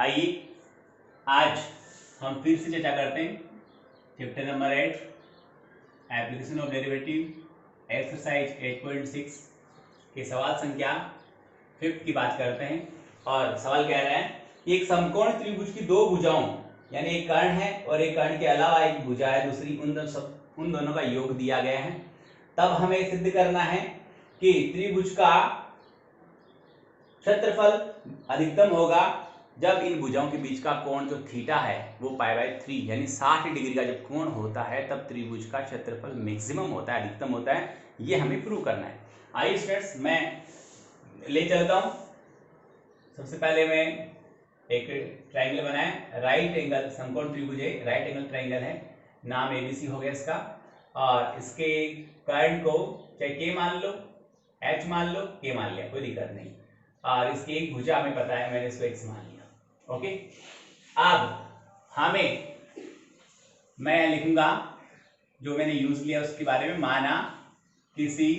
आइए आज हम फिर से चर्चा करते हैं chapter number 8 application of derivative exercise 8.6 के सवाल संख्या 5 की बात करते हैं। और सवाल कह रहा है कि एक समकोण त्रिभुज की दो भुजाओं यानी एक कर्ण है और एक कर्ण के अलावा एक भुजा है दूसरी, उन दोनों का योग दिया गया है। तब हमें सिद्ध करना है कि त्रिभुज का क्षेत्रफल अधिकतम होगा जब इन भुजाओं के बीच का कोण जो थीटा है वो π/3 यानी 60 डिग्री का जब कोण होता है तब त्रिभुज का क्षेत्रफल मैक्सिमम होता है, अधिकतम होता है। ये हमें प्रूव करना है। आइए स्टूडेंट्स मैं ले चलता हूं। सबसे पहले मैं एक ट्राइंगल बनाया, राइट एंगल समकोण त्रिभुज है, राइट एंगल ट्राइंगल है, नाम ABC हो गया इसका। और इसके कर्ण को चाहे K मान लो, H मान लो, K मान लिया, कोई दिक्कत नहीं। और इसकी एक भुजा हमें पता है, मैंने इसको X मान लिया। ओके, अब मैं लिखूंगा जो मैंने यूज लिया उसके बारे में। माना किसी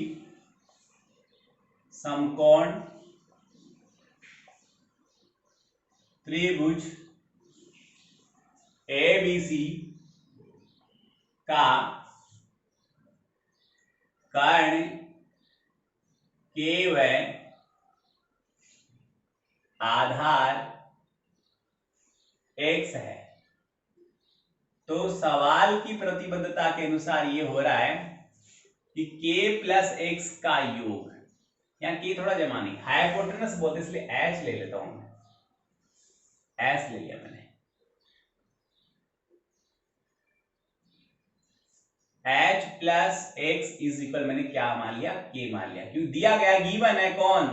समकोण त्रिभुज ABC का कर्ण K व आधार X है। तो सवाल की प्रतिबद्धता के अनुसार ये हो रहा है कि K प्लस X का योग, यहाँ K थोड़ा जमा नहीं, हाइपोटेनस बोलते इसलिए H ले लेता हूं मैं, H ले लिया मैंने। H plus X is equal मैंने क्या मान लिया, K मान लिया, क्योंकि दिया गया गिवन है कौन,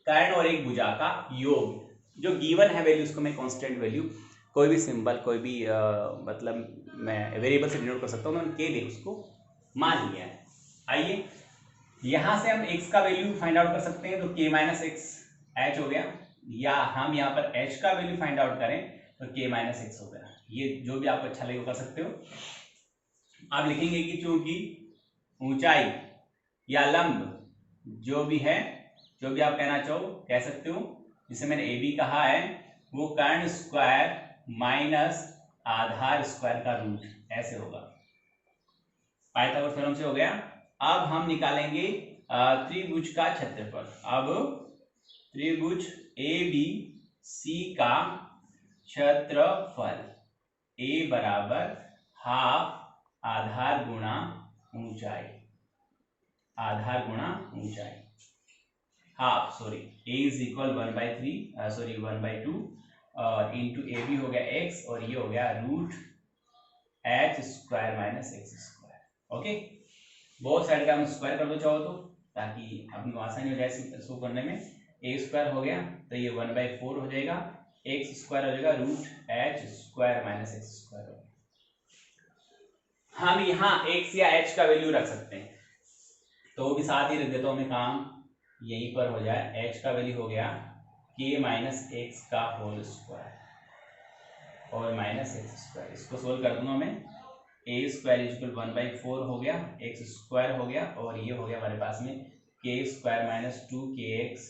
कर्ण और एक भुजा का योग। जो गिवन है वैल्यू उसको मैं कांस्टेंट वैल्यू, कोई भी सिंबल, कोई भी मतलब मैं वेरिएबल से डिनोट कर सकता हूँ, मैंने K दे उसको मान लिया है। आइए यहां से हम x का वैल्यू फाइंड आउट कर सकते हैं, तो K माइनस एक्स H हो गया, या हम यहाँ पर H का वैल्यू फाइंड आउट करें तो K माइनस एक्स हो गया। ये जो भी आपको अच्छा लगे कर सकते हो। आप लिखेंगे कि चूंकि ऊंचाई या लंब जो भी है, जो भी आप कहना चाहो कह सकते हो, जिसे मैंने AB कहा है वो कर्ण स्क्वायर माइनस आधार स्क्वायर का रूट ऐसे होगा, पाइथागोरस थ्योरम से हो गया। अब हम निकालेंगे त्रिभुज का क्षेत्रफल। अब त्रिभुज ABC का क्षेत्रफल A बराबर हाफ आधार गुणा ऊंचाई, आधार गुणा ऊंचाई, half sorry A is equal 1/3 sorry 1/2 और इंटू AB हो गया x और ये हो गया root H square minus X square. Okay, बहुत साइड का हम स्क्वायर कर दो चाहो तो, ताकि अपने को आसानी हो जाए इसको करने में। A स्क्वायर हो गया तो ये 1/4 हो जाएगा, x स्क्वायर हो जाएगा root H square minus X square हो गया। हम यहाँ x या h का वैल्यू रख सकते हैं, तो वो भी साथ ही रख देता हूँ मैं, काम यहीं पर हो जाए। h का वैल्यू हो गया K माइनस एक्स का होल स्क्वायर और माइनस एक्स स्क्वायर। इसको सोल्व कर दूंगा मैं, A स्क्वायर इक्वल 1/4 हो गया, x स्क्वायर हो गया और ये हो गया हमारे पास में K square minus 2kx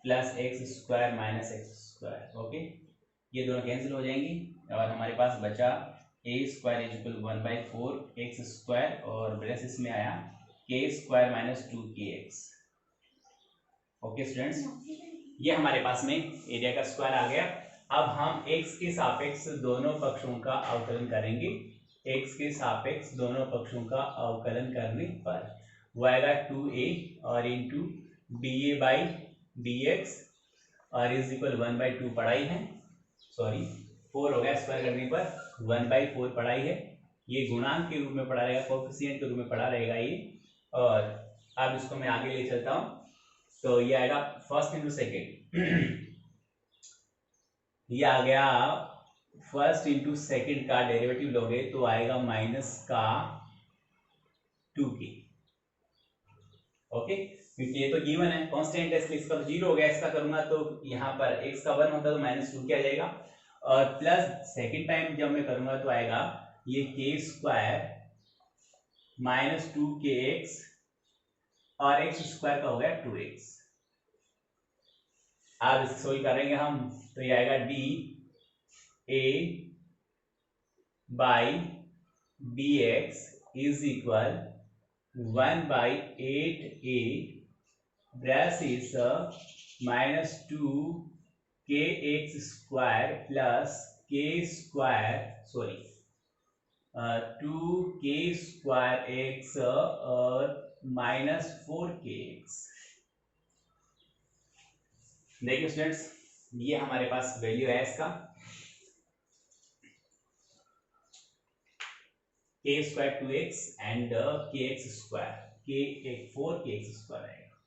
plus x square minus X square. Okay, ये दोनों कैंसिल हो जाएंगी और हमारे पास बचा A square equal 1/4 x square और ब्रेसेस में आया K square minus 2kx। Okay students, ये हमारे पास में एरिया का स्क्वायर आ गया। अब हम x के सापेक्ष दोनों पक्षों का अवकलन करेंगे। x के सापेक्ष दोनों पक्षों का अवकलन करने पर वो आएगा 2a और इंटू dA बाई dx और इज इक्वल 1/2 पढ़ाई है, सॉरी 4 हो गया, स्क्वायर करने पर 1/4 पढ़ाई है। ये गुणांक के रूप में पढ़ा रहेगा, कोएफिशिएंट के रूप में पढ़ा रहेगा ये। और अब इसको मैं आगे ले चलता हूँ, तो ये आएगा फर्स्ट इंटू सेकेंड, ये आ गया फर्स्ट इंटू सेकेंड का डेरिवेटिव लोगे तो आएगा माइनस का 2k। ओके, क्योंकि ये तो गिवन है, कांस्टेंट है इसलिए इसका तो 0 हो गया। इसका करूंगा तो यहाँ पर x का 1 होता है तो माइनस 2k आ जाएगा और प्लस सेकेंड टाइम जब मैं करूंगा तो आएगा ये k स्क्वायर माइनस 2kx और x स्क्वायर का हो गया 2x। अब इसको सोल्व करेंगे हम, तो ये आएगा D A by D x is equal 1/8 a bracket minus 2 के एक्स स्क्वायर प्लस के स्क्वायर, सॉरी 2k² x और माइनस 4kx। देखिए स्टूडेंट्स, ये हमारे पास वैल्यू है इसका k² 2x and kx² k 4kx² आएगा।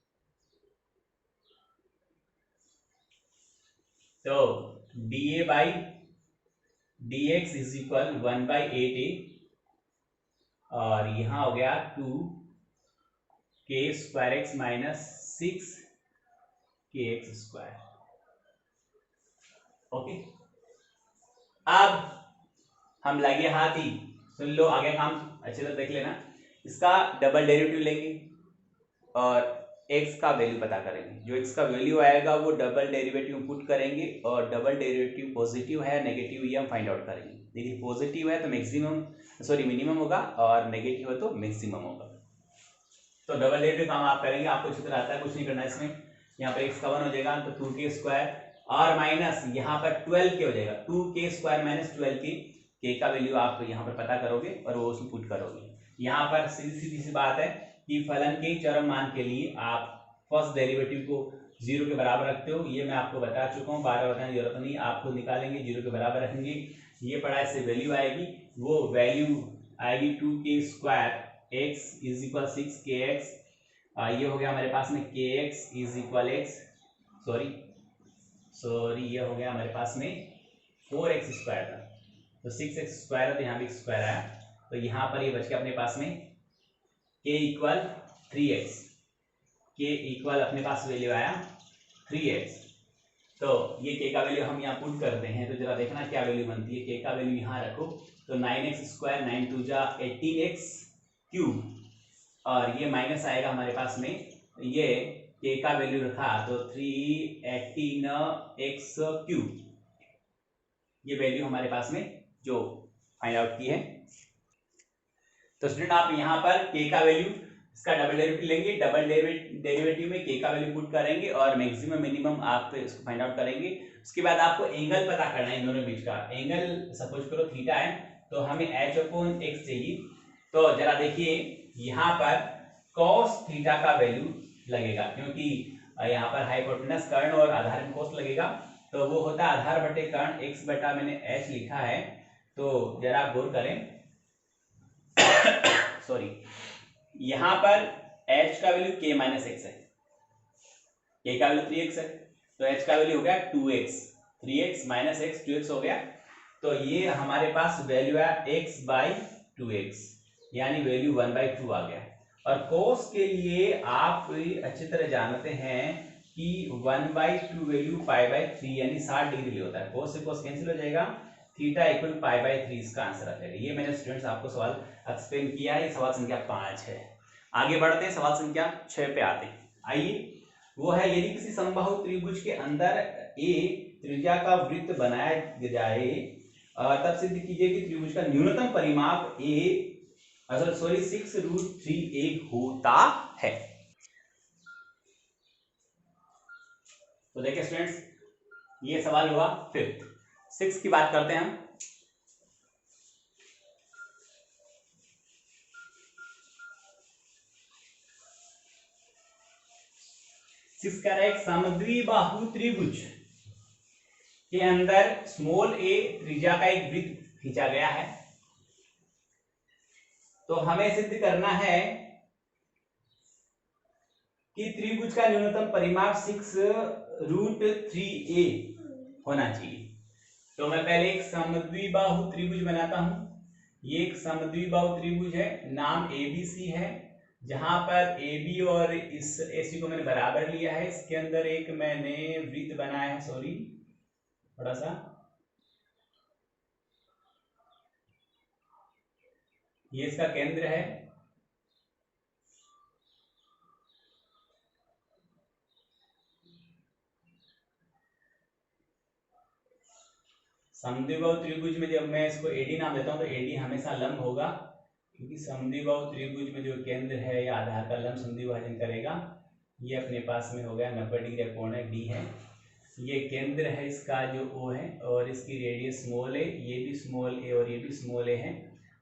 तो dA by dx is equal 1/8a और यहां हो गया 2k² x minus 6kx²। Okay, अब हम लगे हाथ ही, सुन लो आगे काम अच्छे से देख लेना। इसका डबल डेरिवेटिव लेंगे और x का वैल्यू पता करेंगे। जो x का वैल्यू आएगा वो डबल डेरिवेटिव पुट करेंगे और डबल डेरिवेटिव पॉजिटिव है नेगेटिव ये हम फाइंड आउट करेंगे। देखिए पॉजिटिव है तो मैक्सिमम सॉरी मिनिमम होगा और नेगेटिव है तो मैक्सिमम होगा। तो डबल डेरिवेटिव काम आप करेंगे, आपको अच्छी तरह आता है, कुछ नहीं करना इसमें। यहाँ पर x का 1 हो जाएगा तो 2k² और माइनस यहाँ पर 12k हो जाएगा, 2k² माइनस 12k। k का वैल्यू आप यहाँ पर पता करोगे और वो उसमें पुट करोगे। यहाँ पर सीधी सी बात है कि फलन के चरम मान के लिए आप फर्स्ट डेरिवेटिव को 0 के बराबर रखते हो। ये मैं आपको बता चुका हूँ, बार बार बताने की जरूरत नहीं, आप खुद निकालेंगे 0 के बराबर रखेंगे। ये पढ़ा, इससे वैल्यू आएगी, वो वैल्यू आएगी 2k² x is equal 6kx। ये हो गया हमारे पास में kx is equal x, sorry ये हो गया हमारे पास में 4x² था, तो 6x² है तो यहाँ भी x² आया, तो यहाँ पर ये बच गया अपने पास में k equal 3x, k equal अपने पास वैल्यू आया 3x। तो ये k का वैल्यू हम यहाँ पुट करते हैं, तो जरा देखना क्या वैल्यू बनती है। k का वैल्यू यहाँ रखो तो 9x², 9 2 जा 18x³ और ये माइनस आएगा हमारे पास में, ये k का वैल्यू रखा तो 318x³, ये वैल्यू हमारे पास में जो फाइंड आउट की है। तो स्टूडेंट आप यहाँ पर k का वैल्यू इसका डबल डेरिवेटिव लेंगे, डबल डेरिवेटिव में k का वैल्यू पुट करेंगे और मैक्सिमम मिनिमम आप इसको फाइंड आउट करेंगे। उसके बाद आपको एंगल पता करना है इन दोनों बीच का। एंगल सपोज करो थीटा है तो हमें h/x चाहिए। तो जरा देखिए यहाँ पर cos थीटा का वैल्यू लगेगा, क्योंकि यहाँ पर हाइपोटेनस कर्ण और आधार में cos लगेगा, तो वो होता है आधार बटे कर्ण x बटा मैंने h लिखा है, तो जरा आप गौर करें सॉरी यहाँ पर h का वैल्यू k माइनस x है, k का वैल्यू 3x है, तो h का वैल्यू हो गया 2x, 3x minus x 2x हो गया। तो ये हमारे पास वैल्यू है x/2x, यानी वैल्यू 1/2 आ गया। और cos के लिए आप अच्छी तरह जानते हैं कि 1/2 वैल्यू π/3 यानी 60 डिग्री होता है। cos से cos कैंसिल हो जाएगा, थीटा इक्वल π/3 इसका आंसर आ जाएगा। ये मैंने स्टूडेंट्स आपको सवाल एक्सप्लेन किया है, सवाल संख्या 5 है। आगे बढ़ते हैं, सवाल संख्या 6 पे आते हैं। आइए, वो है यदि किसी समबाहु त्रिभुज के अंदर a त्रिज्या का वृत्त बनाया जाए तब सिद्ध कीजिए कि त्रिभुज का न्यूनतम परिमाप a 6√3a होता है। तो देखिए स्टूडेंट्स, ये सवाल हुआ 5th। 6 की बात करते हैं हम। कह रहा है एक समद्विबाहु त्रिभुज के अंदर स्मॉल a त्रिज्या का एक वृत्त खींचा गया है। तो हमें सिद्ध करना है कि त्रिभुज का न्यूनतम परिमाप 6√3a होना चाहिए। तो मैं पहले एक समद्विबाहु त्रिभुज बनाता हूं। ये एक समद्विबाहु त्रिभुज है, नाम ABC है, जहां पर AB और इस AC को मैंने बराबर लिया है। इसके अंदर एक मैंने वृत्त बनाया है, सॉरी थोड़ा सा, ये इसका केंद्र है। समद्विबाहु त्रिभुज में जब मैं इसको एडी नाम देता हूँ तो एडी हमेशा लंब होगा, क्योंकि समद्विबाहु त्रिभुज में जो केंद्र है या आधार का लंब समद्विभाजन करेगा। ये अपने पास में हो गया 90 डिग्री कोण है, डी है। ये केंद्र है इसका जो ओ है, और इसकी रेडियस स्मॉल है, ये भी स्मॉल ए और ये भी स्मॉल ए है।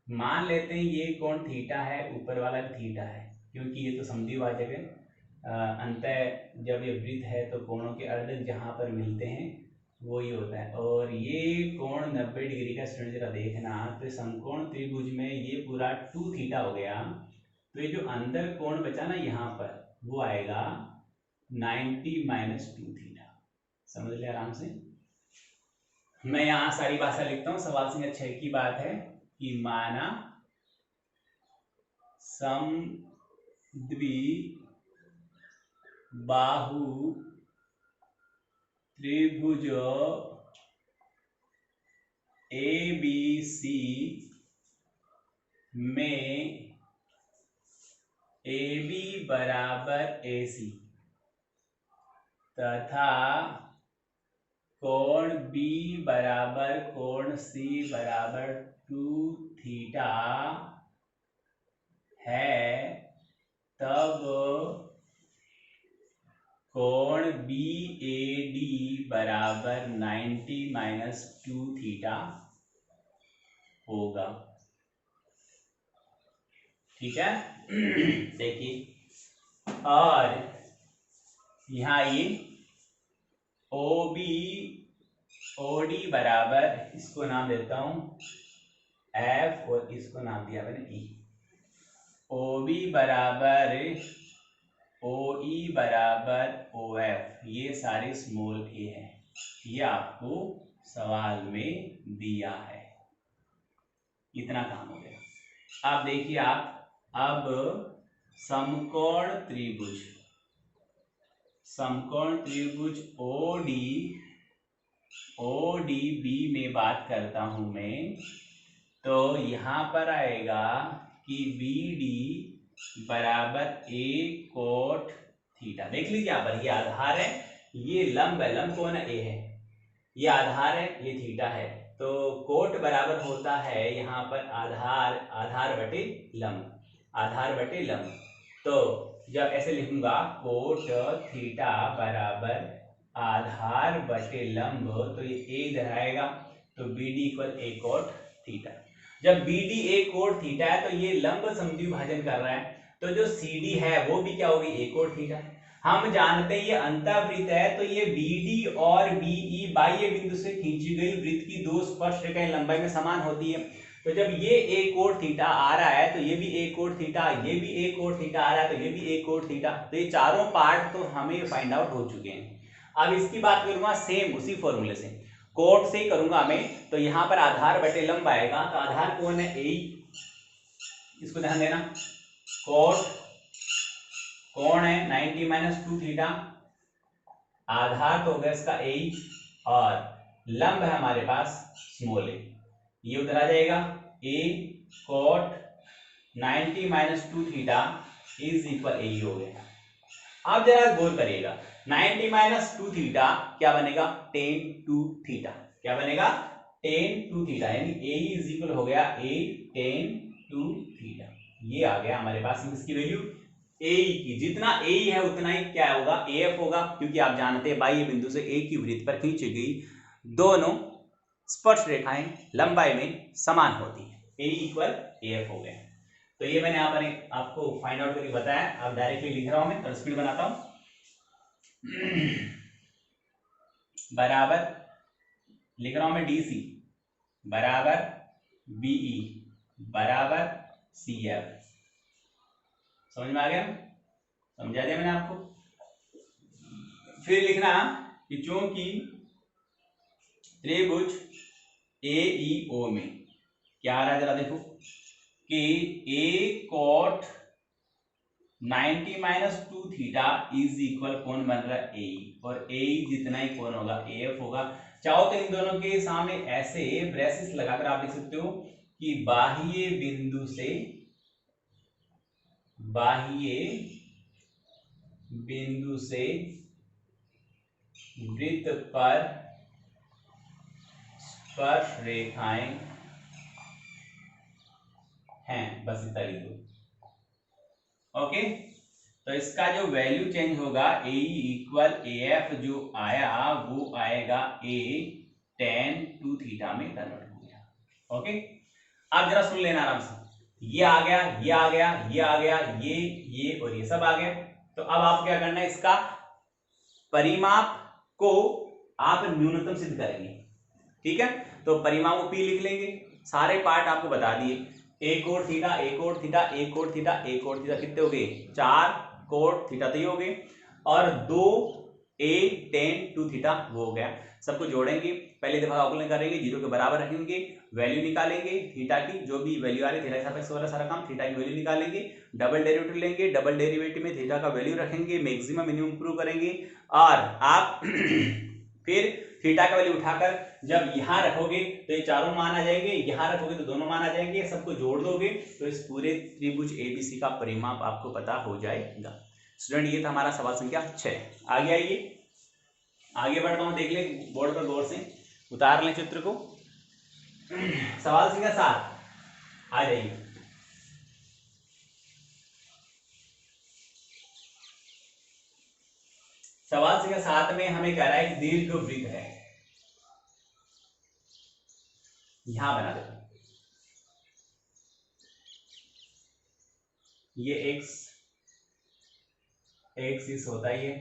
मान लेते हैं ये कोण थीटा है, ऊपर वाला भी थीटा है, क्योंकि ये तो समद्विभाजक है। अंतः जब ये वृत्त है तो कोणों के अर्ध जहाँ पर मिलते हैं वो ही होता है। और ये कोण 90 डिग्री का स्टूडेंट जरा देखना, तो समकोण त्रिभुज में ये पूरा 2 थीटा हो गया, तो ये जो अंदर कोण बचा ना यहाँ पर वो आएगा 90 माइनस 2 थीटा। समझ लिया आराम से। मैं यहाँ सारी भाषा लिखता हूँ। सवाल संख्या 6 की बात है कि माना समद्विबाहु त्रिभुज ABC में AB बराबर AC तथा कोण B बराबर कोण C बराबर 2 थीटा है, तब कोण BAD बराबर 90 माइनस 2 थीटा होगा। ठीक है। देखिए, और यहाँ ये OD बराबर, इसको नाम देता हूं F और इसको नाम दिया मैंने E। OB बराबर OE बराबर OF, ये सारे स्मॉल ए है। ये आपको सवाल में दिया है। इतना काम हो गया। अब देखिए आप, अब समकोण त्रिभुज ODB में बात करता हूं मैं, तो यहां पर आएगा कि BD बराबर A कोट थीटा। देख लीजिए यहाँ पर, ये आधार है, ये लंब है, लंब कौन है? A है। ये आधार है, ये थीटा है, तो कोट बराबर होता है यहाँ पर आधार बटे लंब। तो जब ऐसे लिखूंगा कोट थीटा बराबर आधार बटे लंब, तो ये ए इधर आएगा, तो BD equal A cot theta. जब BD A कोट थीटा है तो ये लंब समद्विभाजन कर रहा है, तो जो CD है वो भी क्या होगी? A cot theta. हम जानते हैं ये अंतःवृत्त है, तो ये BD और BE बाह्य बिंदु से खींची गई वृत्त की दो स्पर्शरेखाएं लंबाई में समान होती है। तो जब ये A कोट थीटा आ रहा है तो ये भी A कोट थीटा, ये भी A कोट थीटा आ रहा है तो ये भी A कोट थीटा। तो ये चारों पार्ट तो हमें फाइंड आउट हो चुके हैं। अब इसकी बात करूंगा सेम उसी फॉर्मूले से, कोट से ही करूंगा मैं। तो यहाँ पर आधार बटे लंब आएगा, तो आधार कौन है? A, इसको ध्यान देना। कोण है 90 माइनस 2 थीटा, आधार तो होगा इसका A, और लंब है हमारे पास स्मॉल a, ये उधर आ जाएगा। A cot 90 minus 2 theta is equal A हो गया। अब जरा गौर करिएगा, 90 माइनस 2 थीटा क्या बनेगा? tan 2 theta. क्या बनेगा? tan 2 थीटा, यानी A इज इक्वल हो गया A tan 2 थीटा। ये आ गया हमारे पास इसकी वैल्यू A की। जितना A है उतना ही क्या होगा? AF होगा, क्योंकि आप जानते हैं बाह्य बिंदु से A की वृत्त पर खींची गई दोनों स्पर्श रेखाएं लंबाई में समान होती है। A इक्वल AF हो गया। तो ये मैंने यहाँ पर आपको फाइंड आउट करके बताया। अब डायरेक्टली लिख रहा हूं मैं, तो स्पीड बनाता हूं। बराबर लिख रहा हूं मैं DC बराबर BE बराबर CF। समझ में आ गया? समझा दिया मैंने आपको। फिर लिखना कि चूंकि त्रिभुज AEO में क्या आ रहा है, जरा देखो कि A cot 90 minus 2 theta is equal कौन बन रहा है? A, और A जितना ही कौन होगा? AF होगा। चाहो तो इन दोनों के सामने ऐसे ब्रेसेस लगाकर आप लिख सकते हो कि बाह्य बिंदु से वृत्त पर स्पर्श रेखाएं हैं, बस इतना लिख दो। ओके, तो इसका जो वैल्यू चेंज होगा ए इक्वल ए एफ जो आया वो आएगा ए tan 2 थीटा में कन्वर्ट हो गया। ओके, अब जरा सुन लेना आराम से, ये आ गया, ये आ गया, ये आ गया, ये और ये सब आ गए। तो अब आप क्या करना है, इसका परिमाप को आप न्यूनतम सिद्ध करेंगे। ठीक है, तो परिमाप को पी लिख लेंगे, सारे पार्ट आपको बता दिए, एक कोण थीटा, एक कोण थीटा, एक कोण थीटा, एक कोण थीटा, कितने हो गए, 4 कोण थीटा तो ये हो गए, और 2 a tan 2 थीटा वो हो गया। सबको जोड़ेंगे, पहले दफा अवकलन करेंगे, 0 के बराबर रखेंगे, वैल्यू निकालेंगे थीटा की, जो भी वैल्यू आ रही है थीटा के सापेक्ष वाला सारा काम, थीटा की वैल्यू निकालेंगे, डबल डेरिवेटिव लेंगे, डबल डेरिवेटिव में थीटा का वैल्यू रखेंगे, मैक्सिमम मिनिमम प्रूव करेंगे, और आप फिर थीटा का वैल्यू उठाकर जब यहां रखोगे तो ये चारों मान आ जाएंगे, यहां रखोगे तो दोनों मान आ जाएंगे, सबको जोड़ दोगे तो इस पूरे त्रिभुज एबीसी का परिमाप आपको पता हो जाएगा। स्टूडेंट ये था हमारा सवाल संख्या 6। आगे आइए, आगे बढ़ता हूं, देख ले बोर्ड पर गौर से, उतार लें चित्र को। सवाल संख्या 7 आ जाइए। सवाल संख्या 7 में हमें कह रहा है कि दीर्घवृत्त है, यहां बना देता हूं, ये एक्स एक्सिस होता ही है,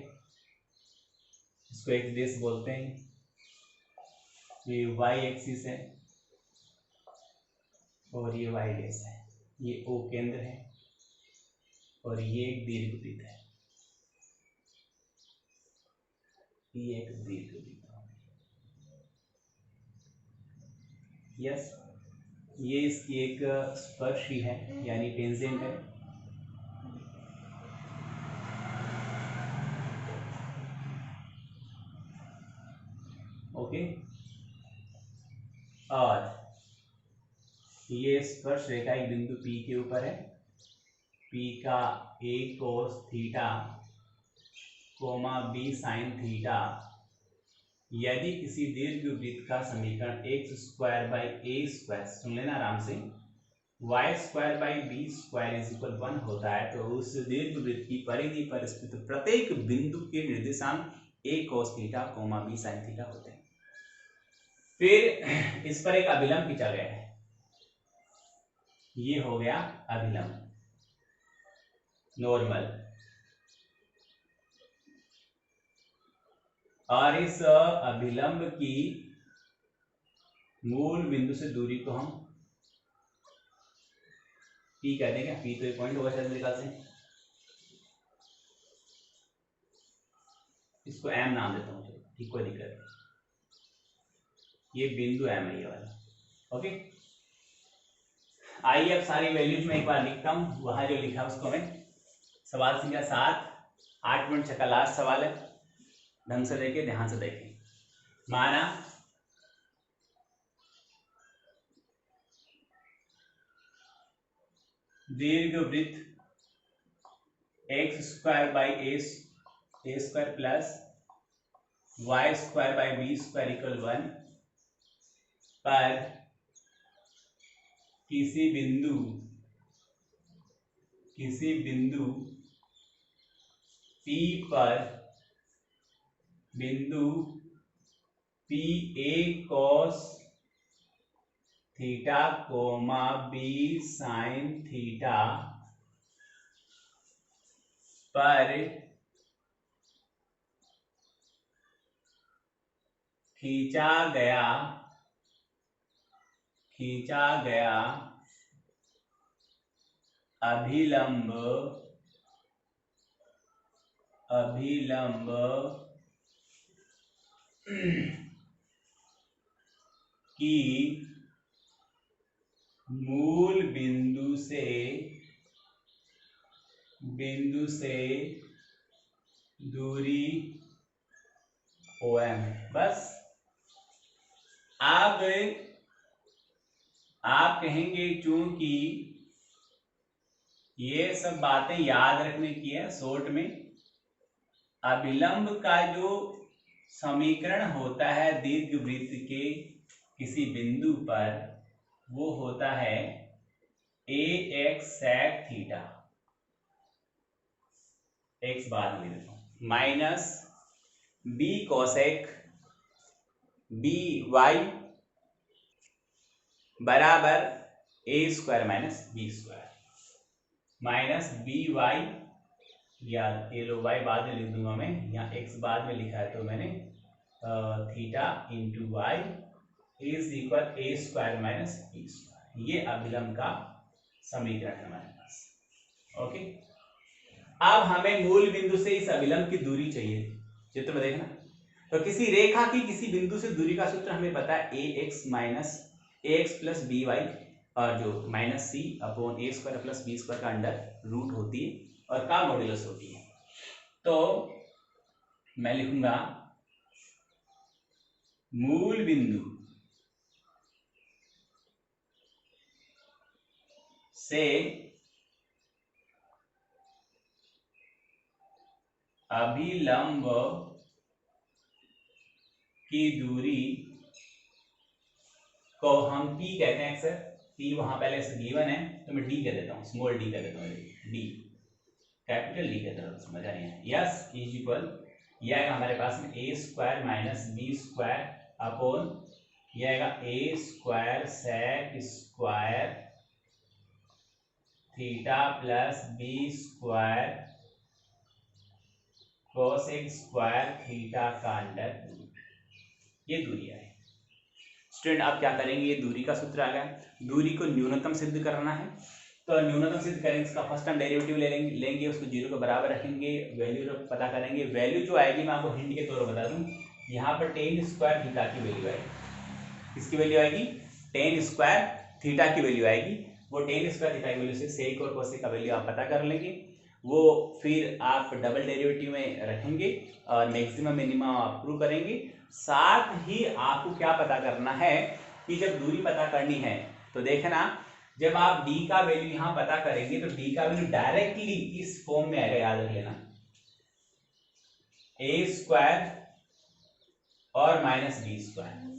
इसको एक्स डेस बोलते हैं, ये वाई एक्सिस है और ये वाई डेस है, ये ओ केंद्र है और ये एक दीर्घवृत्त है, ये एक दीर्घवृत्त। यस, ये इसकी एक स्पर्शी है यानी टेंजेंट है, ओके, और ये स्पर्श रेखा एक बिंदु P के ऊपर है, P का a cos theta comma b sin theta, यदि किसी दीर्घवृत्त का समीकरण x square by a square, सुन लेना आराम से, y square by b square is equal 1 होता है, तो उस दीर्घवृत्त की परिधि पर स्थित प्रत्येक बिंदु के निर्देशांक a cos theta comma b sin theta होते हैं। फिर इस पर एक अभिलंब खींचा गया है, ये हो गया अभिलंब नॉर्मल, और इस अभिलंब की मूल बिंदु से दूरी को हम P कह देंगे, P तो एक पॉइंट होगा शायद मेरे ख्याल से, इसको M नाम देता हूँ, ठीक, कोई दिक्कत नहीं, ये बिंदु M है ये वाला। ओके, आइए अब सारी वैल्यूज में एक बार लिखता हूँ, वहां जो लिखा उसको मैं, सवाल संख्या 7, 8 मिनट का लास्ट सवाल है, ढंग से देखिए, ध्यान से देखिए। माना दीर्घवृत्त X square by A square plus Y square by B square equal 1 पर किसी बिंदु P पर बिंदु P a cos theta comma b sin theta पर खींचा गया अभिलंब की मूल बिंदु से दूरी OM है। बस आप कहेंगे चूंकि ये सब बातें याद रखने की है, शॉर्ट में अभिलंब का जो समीकरण होता है दीर्घवृत्त के किसी बिंदु पर वो होता है a x sec theta, x बाद में लिखता हूं, minus b cosec b y बराबर a square minus B square, minus b y, या ये लो वाई बाद में लिख दूंगा मैं, यहाँ एक्स बाद में लिखा है तो मैंने theta into Y is equal A square minus B square. ये अभिलंब का समीकरण है हमारे पास। ओके, अब हमें मूल बिंदु से इस अभिलंब की दूरी चाहिए। चित्र में देखना, तो किसी रेखा की किसी बिंदु से दूरी का सूत्र हमें पता है a x minus A x plus B Y, और जो माइनस सी अपॉन ए स्क्वायर प्लस बी स्क्वायर का अंडर रूट होती है और का मॉड्यूलस होती है। तो मैं लिखूंगा मूल बिंदु से अभिलंब की दूरी को हम p कहते हैं अक्सर, p वहां पहले से गिवन है तो मैं d कह देता हूँ, स्मॉल d कह देता हूँ, d कैपिटल d कहता हूँ, समझ आ रही है। यस इज इक्वल, यह आएगा हमारे पास में a square minus B square upon, यह आएगा a square sec square theta plus b square cosec square theta का अंडर रूट, ये दूरी है। स्टूडेंट आप क्या करेंगे, ये दूरी का सूत्र आ गया, दूरी को न्यूनतम सिद्ध करना है, तो न्यूनतम सिद्ध करेंगे इसका फर्स्ट टाइम डेरिवेटिव लेंगे उसको जीरो के बराबर रखेंगे, वैल्यू पता करेंगे। वैल्यू जो आएगी मैं आपको हिंट के तौर पर बता दूं, यहाँ पर टेन स्क्वायर थीटा की वैल्यू आएगी। किसकी वैल्यू आएगी? टेन स्क्वायर थीटा की वैल्यू आएगी। वो टेन स्क्वायर थीटा की वैल्यू से सेक और कोसेक का वैल्यू आप पता कर लेंगे, वो फिर आप डबल डेरिवेटिव में रखेंगे और मैक्सिमम मिनिमम आप प्रूव करेंगे। साथ ही आपको क्या पता करना है कि जब दूरी पता करनी है तो देखना, जब आप d का वैल्यू यहां पता करेंगे तो d का वैल्यू डायरेक्टली इस फॉर्म में आएगा, याद रख लेना, ए स्क्वायर और माइनस बी स्क्वायर।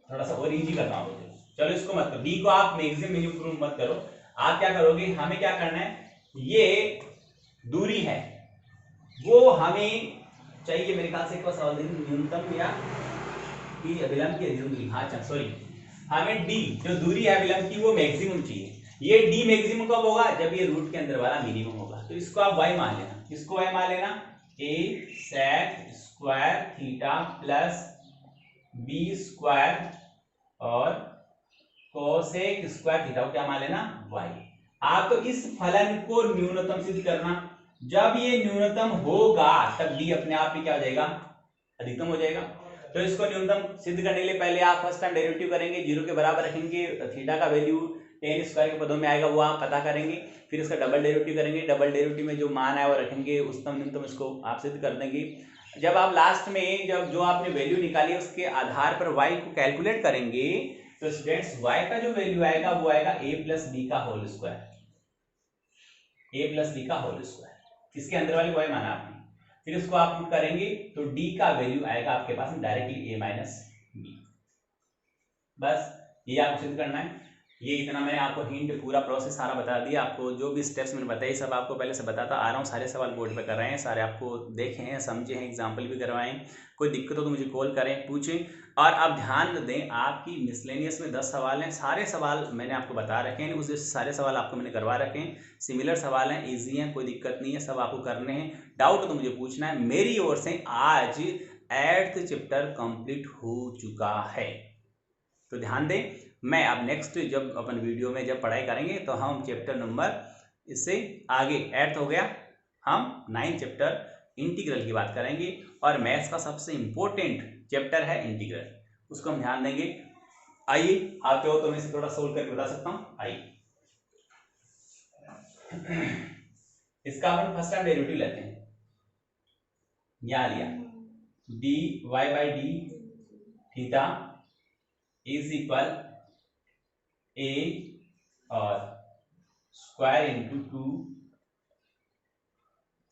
थोड़ा सा और इजी करना होगा, चलो इसको मत करो, d को आप मैक्सिमम मिनिमम प्रूव मत करो। आप क्या करोगे, हमें क्या करना है, ये दूरी है वो हमें चाहिए, मेरे ख्याल से एक बार सवाल देखिए, न्यूनतम या कि अभिलंब की दूरी, हाँ अच्छा सॉरी, हमें d जो दूरी है अभिलंब की वो मैक्सिमम चाहिए। ये d मैक्सिमम कब होगा, जब ये रूट के अंदर वाला मिनिमम होगा। तो इसको आप y मान लेना, इसको y मान लेना, a sec square theta plus b square और कोसेक स्क्वायर थीटा को क्या मान लेना, y। आप तो इस फलन को न्यूनतम सिद्ध करना, जब ये न्यूनतम होगा तब d अपने आप ही क्या हो जाएगा, अधिकतम हो जाएगा। तो इसको न्यूनतम सिद्ध करने के लिए पहले आप फर्स्ट टाइम डेरिवेटिव करेंगे, जीरो के बराबर रखेंगे, थीटा का वैल्यू टेन स्क्वायर के पदों में आएगा वो आप पता करेंगे, फिर इसका डबल डेरिवेटिव करेंगे, डबल डेरिवेटिव में जो मान है वो रखेंगे, उच्चतम न्यूनतम इसको आप सिद्ध कर देंगे। जब आप लास्ट में जब जो आपने वैल्यू निकाली उसके आधार पर y को कैलकुलेट करेंगे तो स्टूडेंट्स y का जो वैल्यू आएगा वो आएगा a प्लस बी का whole square, a plus B का होल स्क्वायर, इसके अंदर वाली y माना आपने, फिर इसको आप पुट करेंगे तो d का वैल्यू आएगा आपके पास डायरेक्टली a माइनस बी। बस ये आपको सिद्ध करना है। ये इतना मैंने आपको हिंट पूरा प्रोसेस सारा बता दिया, आपको जो भी स्टेप्स मैंने बताए सब आपको पहले से बताता आ रहा हूँ, सारे सवाल बोर्ड पे कर रहे हैं, सारे आपको देखे हैं, समझे हैं, एग्जाम्पल भी करवाएं। कोई दिक्कत हो तो मुझे कॉल करें, पूछें। और आप ध्यान दें, आपकी मिसलेनियस में 10 सवाल हैं, सारे सवाल मैंने आपको बता रखे हैं, उस सारे सवाल आपको मैंने करवा रखे हैं, सिमिलर सवाल हैं, ईजी हैं, कोई दिक्कत नहीं है, सब आपको करने हैं। डाउट हो तो मुझे पूछना है। मेरी ओर से आज 8th चैप्टर कंप्लीट हो चुका है, तो ध्यान दें। मैं अब नेक्स्ट जब अपन वीडियो में जब पढ़ाई करेंगे तो हम चैप्टर नंबर इससे आगे 8th हो गया, हम 9th चैप्टर इंटीग्रल की बात करेंगे, और मैथ्स का सबसे इंपॉर्टेंट चैप्टर है इंटीग्रल, उसको हम ध्यान देंगे। आइए आते हो तो मैं इसे थोड़ा सोल्व करके बता सकता हूँ। आइए इसका अपन फर्स्ट टाइम डेरिवेटिव लेते हैं, यहां लिया d y by d theta is equal to a square into 2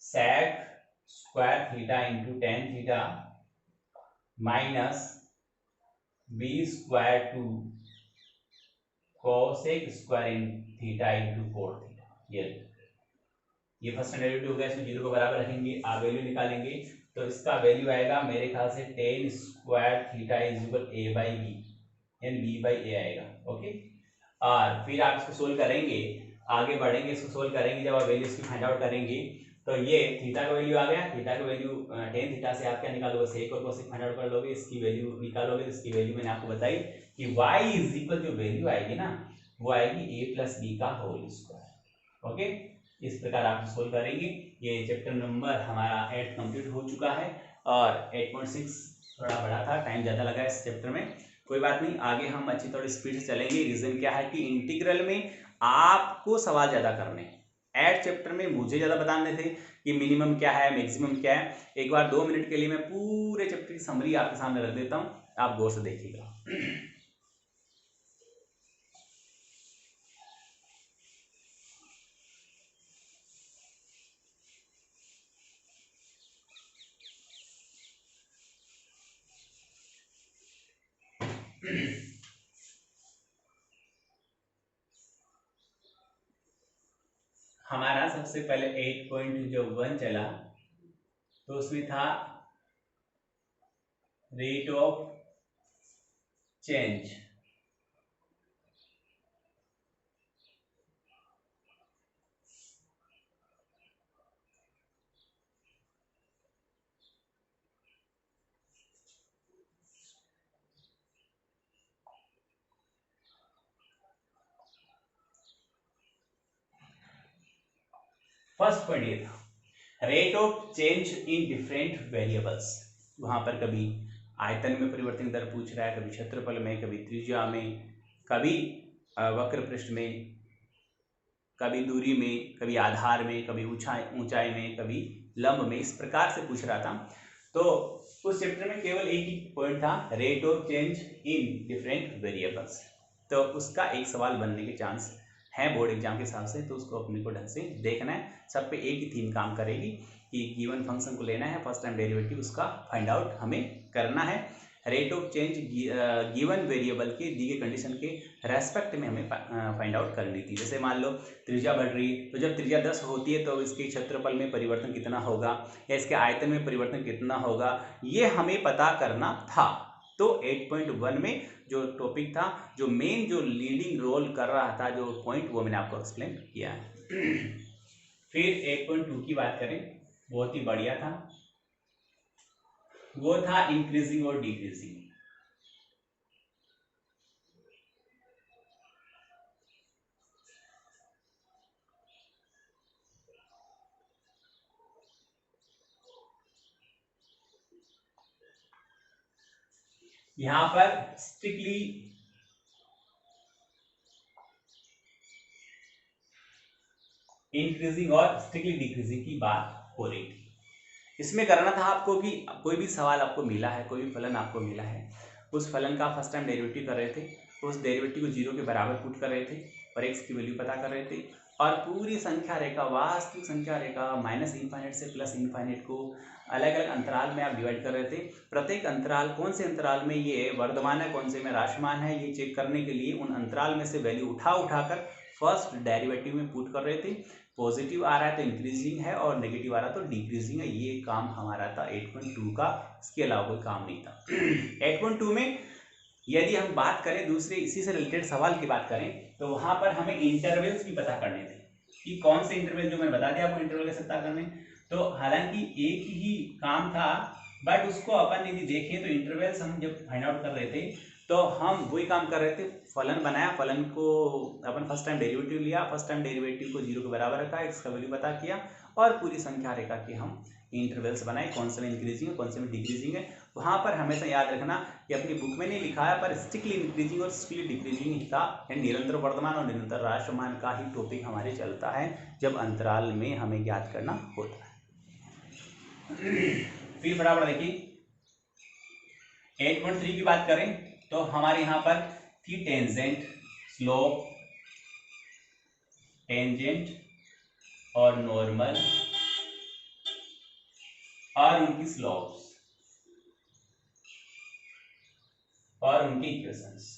sec square theta into tan theta minus B square two cosec square in theta into cot theta. ये first derivative हो गया, इसमें 0 को बराबर रखेंगे, आप वैल्यू निकालेंगे तो इसका वैल्यू आएगा मेरे ख्याल से tan square theta is equal A by B, यानी बी बाई ए आएगा। ओके, और फिर आप इसको सोल्व करेंगे, आगे बढ़ेंगे, इसको सोल्व करेंगे, जब आप वैल्यू इसकी फाइंड आउट करेंगे तो ये थीटा का वैल्यू आ गया, थीटा का वैल्यू टेन थीटा से आप क्या निकालोगे, सेक और कोसेक फाइंड आउट कर लोगे, इसकी वैल्यू निकालोगे, इसकी वैल्यू मैंने आपको बताई कि y इज इक्वल जो वैल्यू आएगी ना वो आएगी a प्लस बी का होल स्क्वायर। ओके, इस प्रकार आप सोल्व करेंगे। ये चैप्टर नंबर हमारा 8 कंप्लीट हो चुका है और 8.6 थोड़ा बड़ा था, टाइम ज़्यादा लगा इस चैप्टर में, कोई बात नहीं, आगे हम अच्छी थोड़ी स्पीड से चलेंगे। रीज़न क्या है कि इंटीग्रल में आपको सवाल ज़्यादा करने, 8 चैप्टर में मुझे ज़्यादा बताने थे कि मिनिमम क्या है, मैक्सिमम क्या है। एक बार 2 मिनट के लिए मैं पूरे चैप्टर की समरी आपके सामने रख देता हूँ, आप गौर से देखिएगा। हमारा सबसे पहले 8.1 चला तो उसमें था rate of change, first point ये था rate of change in different variables. वहां पर कभी आयतन में परिवर्तन दर पूछ रहा है, कभी क्षेत्रफल में, कभी त्रिज्या में, कभी वक्र पृष्ठ में, कभी दूरी में, कभी आधार में, कभी ऊंचाई में, कभी लंब में, इस प्रकार से पूछ रहा था। तो उस चैप्टर में केवल एक ही पॉइंट था, rate of change in different variables. तो उसका एक सवाल बनने के चांस है बोर्ड एग्जाम के हिसाब से, तो उसको अपने को ढंग से देखना है। सब पे एक ही थीम काम करेगी कि गिवन फंक्शन को लेना है, फर्स्ट टाइम डेरिवेटिव उसका फाइंड आउट हमें करना है। Rate of change given variable के दी गई कंडीशन के रेस्पेक्ट में हमें फाइंड आउट करनी थी। जैसे मान लो त्रिज्या बढ़ रही है, तो जब त्रिज्या 10 होती है तो इसके क्षेत्रफल में परिवर्तन कितना होगा या इसके आयतन में परिवर्तन कितना होगा, ये हमें पता करना था। तो 8.1 में जो टॉपिक था, जो मेन जो लीडिंग रोल कर रहा था, जो पॉइंट, वो मैंने आपको एक्सप्लेन किया है। फिर 8.2 की बात करें, बहुत ही बढ़िया था, वो था इंक्रीजिंग और डिक्रीजिंग। यहां पर स्ट्रिक्टली इंक्रीजिंग और स्ट्रिक्टली डिक्रीजिंग की बात हो रही थी। इसमें करना था आपको कि कोई भी सवाल आपको मिला है, कोई भी फलन आपको मिला है, उस फलन का फर्स्ट टाइम डेरिवेटिव कर रहे थे, तो उस डेरिवेटिव को 0 के बराबर पुट कर रहे थे और x की वैल्यू पता कर रहे थे, और पूरी संख्या रेखा, वास्तविक संख्या रेखा माइनस इनफाइनाइट से प्लस इनफाइनाइट को अलग अलग अंतराल में आप डिवाइड कर रहे थे। प्रत्येक अंतराल, कौन से अंतराल में ये वर्धमान है, कौन से में राशमान है, ये चेक करने के लिए उन अंतराल में से वैल्यू उठाकर फर्स्ट डेरिवेटिव में पुट कर रहे थे। पॉजिटिव आ रहा है तो इंक्रीजिंग है और नेगेटिव आ रहा है तो डिक्रीजिंग है। ये काम हमारा था 8.2 का, इसके अलावा कोई काम नहीं था। 8.2 में यदि हम बात करें दूसरे इसी से रिलेटेड सवाल की बात करें तो वहां पर हमें इंटरवल्स भी पता करने थे कि कौन से इंटरवल, जो मैंने बता दिया आपको इंटरवल कैसे पता करने। तो हालांकि एक ही काम था, बट उसको अपन यदि देखें तो इंटरवल्स हम जब फाइंड आउट कर रहे थे तो हम वही काम कर रहे थे, फलन बनाया, फलन को अपन फर्स्ट टाइम डेरिवेटिव लिया, फर्स्ट टाइम डेरिवेटिव को 0 के बराबर रखा, इसका वैल्यू पता किया और पूरी संख्या रेखा के हम इंटरवल्स बनाए, कौन से में इंक्रीजिंग है, कौन से में डिक्रीजिंग है। वहां पर हमेशा याद रखना कि अपनी बुक में नहीं लिखा है, पर स्ट्रिक्टली इंक्रीजिंग और स्ट्रिक्टली डिक्रीजिंग का, निरंतर वर्तमान और निरंतर राशमान का ही टॉपिक हमारे चलता है जब अंतराल में हमें ज्ञात करना होता है। फिर बराबर देखिए 8.3 की बात करें तो हमारे यहाँ पर थी टेंजेंट, स्लोप, टेंजेंट और नॉर्मल और उनकी स्लोप्स। और उनके इक्वेशंस।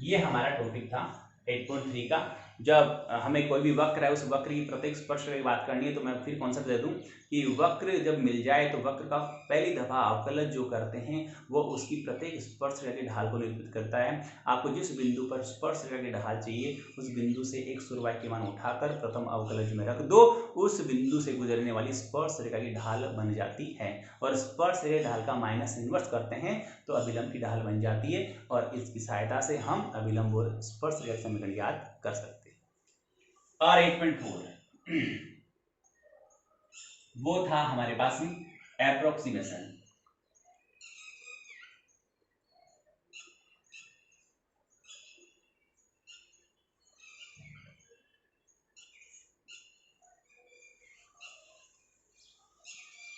ये हमारा टॉपिक था 8.3 का। जब हमें कोई भी वक्र है उस वक्र की प्रत्येक स्पर्शरेखा की बात करनी है तो मैं फिर कॉन्सेप्ट दे दूं कि वक्र जब मिल जाए तो वक्र का पहली दफा अवकलज जो करते हैं वो उसकी प्रत्येक स्पर्शरेखा की ढाल को निरूपित करता है। आपको जिस बिंदु पर स्पर्शरेखा की ढाल चाहिए उस बिंदु से एक सुरवाई के मान उठाकर प्रथम अवकलज में रख दो, उस बिंदु से गुजरने वाली स्पर्शरेखा की ढाल बन जाती है और स्पर्शरेखा ढाल का माइनस इन्वर्स करते हैं तो अभिलंब की ढाल बन जाती है और इसकी सहायता से हम अभिलंब और स्पर्शरेखा समीकरण याद कर सकते हैं। और 8.4 वो था हमारे पास में एप्रोक्सीमेशन।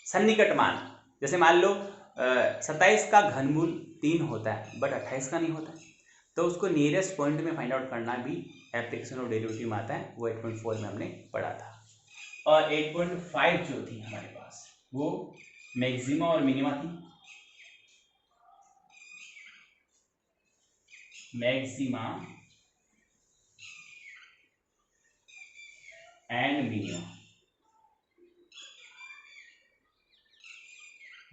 सन्निकट मान, जैसे मान लो 27 का घनमूल 3 होता है बट 28 का नहीं होता है, तो उसको नियरेस्ट पॉइंट में फाइंड आउट करना भी एप्लीकेशन ऑफ डेरिवेटिव में आता है, वो 8.4 में हमने पढ़ा था। और 8.5 जो थी हमारे पास वो मैक्सिमा और मिनिमा थी। मैक्सिमा एंड मिनिमा,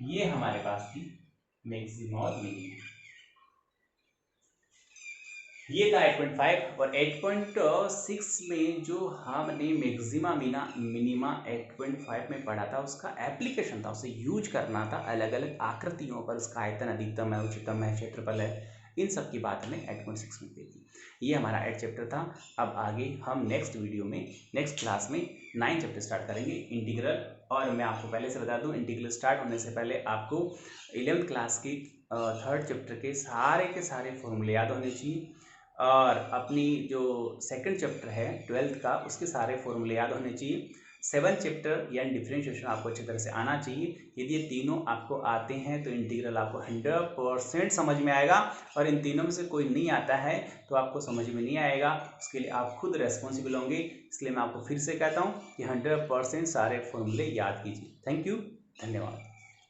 ये हमारे पास थी मैक्सिमा और मिनिमा। ये था 8.5 और 8.6 में जो हमने मैक्सिमा मिनिमा 8.5 में पढ़ा था उसका एप्लीकेशन था, उसे यूज करना था अलग अलग आकृतियों पर, उसका आयतन अधिकतम है, उच्चतम है, क्षेत्रफल है, इन सब की बात हमें 8.6 में की थी। ये हमारा 8 चैप्टर था। अब आगे हम नेक्स्ट वीडियो में नेक्स्ट क्लास में 9 चैप्टर स्टार्ट करेंगे, इंटीग्रल। और मैं आपको पहले से बता दूं इंटीग्रल स्टार्ट होने से पहले आपको 11th क्लास की 3rd चैप्टर के सारे फॉर्मूले याद होने चाहिए और अपनी जो 2nd चैप्टर है 12th का उसके सारे फॉर्मूले याद होने चाहिए। 7th चैप्टर यानी डिफरेंशिएशन आपको अच्छी तरह से आना चाहिए। यदि ये तीनों आपको आते हैं तो इंटीग्रल आपको 100% समझ में आएगा और इन तीनों में से कोई नहीं आता है तो आपको समझ में नहीं आएगा, उसके लिए आप खुद रेस्पॉन्सिबल होंगे। इसलिए मैं आपको फिर से कहता हूँ कि 100% सारे फॉर्मूले याद कीजिए। थैंक यू, धन्यवाद।